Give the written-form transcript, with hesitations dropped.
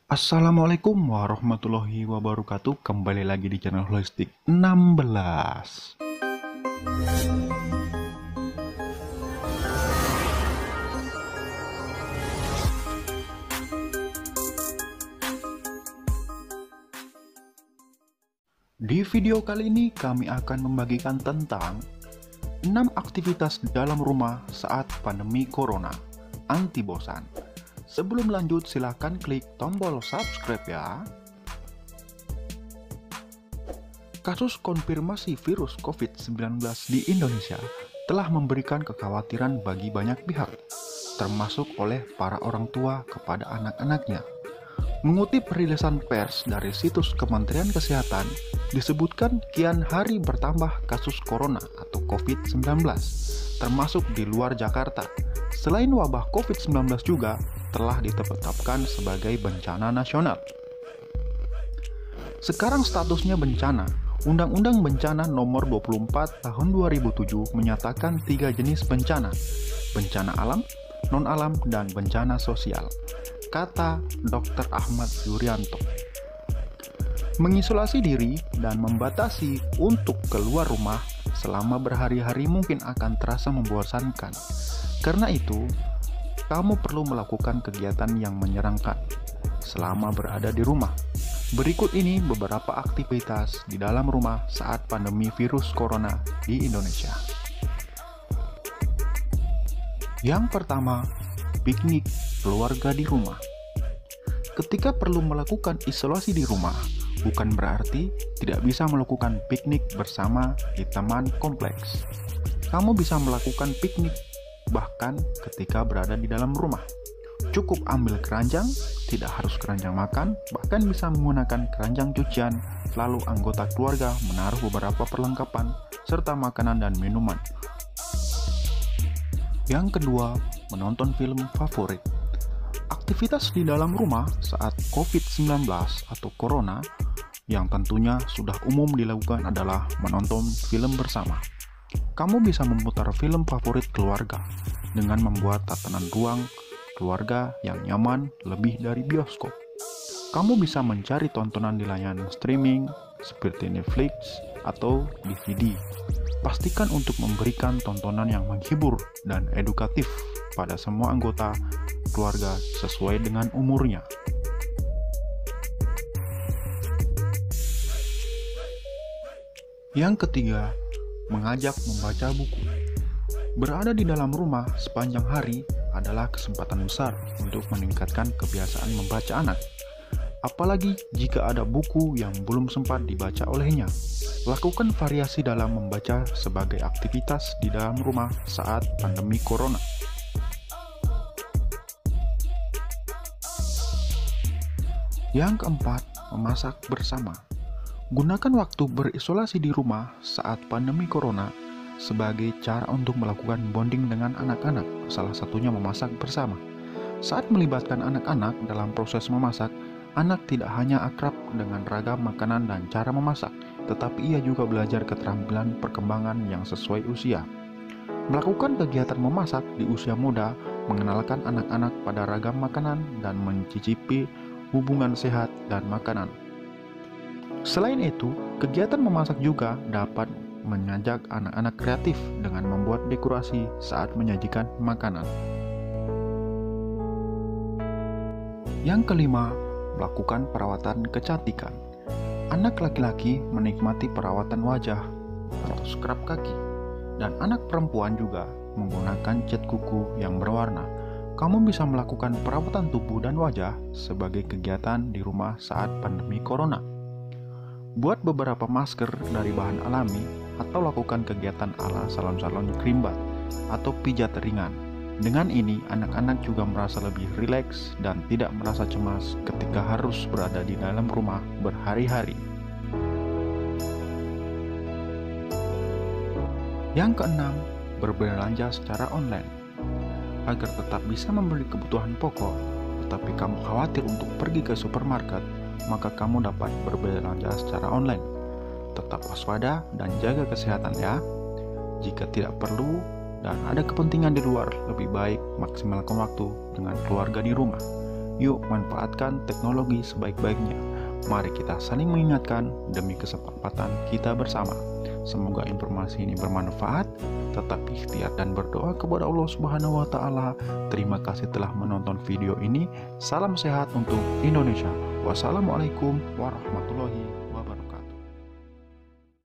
Assalamualaikum warahmatullahi wabarakatuh. Kembali lagi di channel Holistik 16. Di video kali ini kami akan membagikan tentang 6 aktivitas di dalam rumah saat pandemi corona. Anti bosan. Sebelum lanjut, silahkan klik tombol subscribe ya. Kasus konfirmasi virus COVID-19 di Indonesia telah memberikan kekhawatiran bagi banyak pihak, termasuk oleh para orang tua kepada anak-anaknya. Mengutip rilisan pers dari situs Kementerian Kesehatan, disebutkan kian hari bertambah kasus corona atau COVID-19, termasuk di luar Jakarta. Selain wabah COVID-19 juga telah ditetapkan sebagai bencana nasional. Sekarang statusnya bencana. Undang-Undang Bencana Nomor 24 Tahun 2007 menyatakan 3 jenis bencana: bencana alam, non-alam, dan bencana sosial, kata Dr. Ahmad Yuryanto. Mengisolasi diri dan membatasi untuk keluar rumah selama berhari-hari mungkin akan terasa membosankan. Karena itu, kamu perlu melakukan kegiatan yang menyenangkan selama berada di rumah. Berikut ini beberapa aktivitas di dalam rumah saat pandemi virus corona di Indonesia. Yang pertama, piknik keluarga di rumah. Ketika perlu melakukan isolasi di rumah, bukan berarti tidak bisa melakukan piknik bersama di taman kompleks. Kamu bisa melakukan piknik bahkan ketika berada di dalam rumah. Cukup ambil keranjang, tidak harus keranjang makan, bahkan bisa menggunakan keranjang cucian, lalu anggota keluarga menaruh beberapa perlengkapan, serta makanan dan minuman. Yang kedua, menonton film favorit. Aktivitas di dalam rumah saat COVID-19 atau Corona yang tentunya sudah umum dilakukan adalah menonton film bersama. Kamu bisa memutar film favorit keluarga dengan membuat tatanan ruang keluarga yang nyaman lebih dari bioskop. Kamu bisa mencari tontonan di layanan streaming seperti Netflix atau DVD. Pastikan untuk memberikan tontonan yang menghibur dan edukatif pada semua anggota keluarga sesuai dengan umurnya. Yang ketiga, mengajak membaca buku. Berada di dalam rumah sepanjang hari adalah kesempatan besar untuk meningkatkan kebiasaan membaca anak. Apalagi jika ada buku yang belum sempat dibaca olehnya. Lakukan variasi dalam membaca sebagai aktivitas di dalam rumah saat pandemi corona. Yang keempat, memasak bersama. Gunakan waktu berisolasi di rumah saat pandemi corona sebagai cara untuk melakukan bonding dengan anak-anak, salah satunya memasak bersama. Saat melibatkan anak-anak dalam proses memasak, anak tidak hanya akrab dengan ragam makanan dan cara memasak, tetapi ia juga belajar keterampilan perkembangan yang sesuai usia. Melakukan kegiatan memasak di usia muda, mengenalkan anak-anak pada ragam makanan dan mencicipi hubungan sehat dan makanan. Selain itu, kegiatan memasak juga dapat mengajak anak-anak kreatif dengan membuat dekorasi saat menyajikan makanan. Yang kelima, melakukan perawatan kecantikan. Anak laki-laki menikmati perawatan wajah atau scrub kaki, dan anak perempuan juga menggunakan cat kuku yang berwarna. Kamu bisa melakukan perawatan tubuh dan wajah sebagai kegiatan di rumah saat pandemi corona. Buat beberapa masker dari bahan alami atau lakukan kegiatan ala salon-salon krimbat atau pijat ringan. Dengan ini, anak-anak juga merasa lebih rileks dan tidak merasa cemas ketika harus berada di dalam rumah berhari-hari. Yang keenam, berbelanja secara online. Agar tetap bisa membeli kebutuhan pokok, tetapi kamu khawatir untuk pergi ke supermarket, maka kamu dapat berbelanja secara online. Tetap waspada dan jaga kesehatan ya. Jika tidak perlu dan ada kepentingan di luar, lebih baik maksimalkan waktu dengan keluarga di rumah. Yuk manfaatkan teknologi sebaik-baiknya. Mari kita saling mengingatkan demi kesempatan kita bersama. Semoga informasi ini bermanfaat. Tetap ikhtiar dan berdoa kepada Allah Subhanahu wa Ta'ala. Terima kasih telah menonton video ini. Salam sehat untuk Indonesia. Wassalamualaikum warahmatullahi wabarakatuh.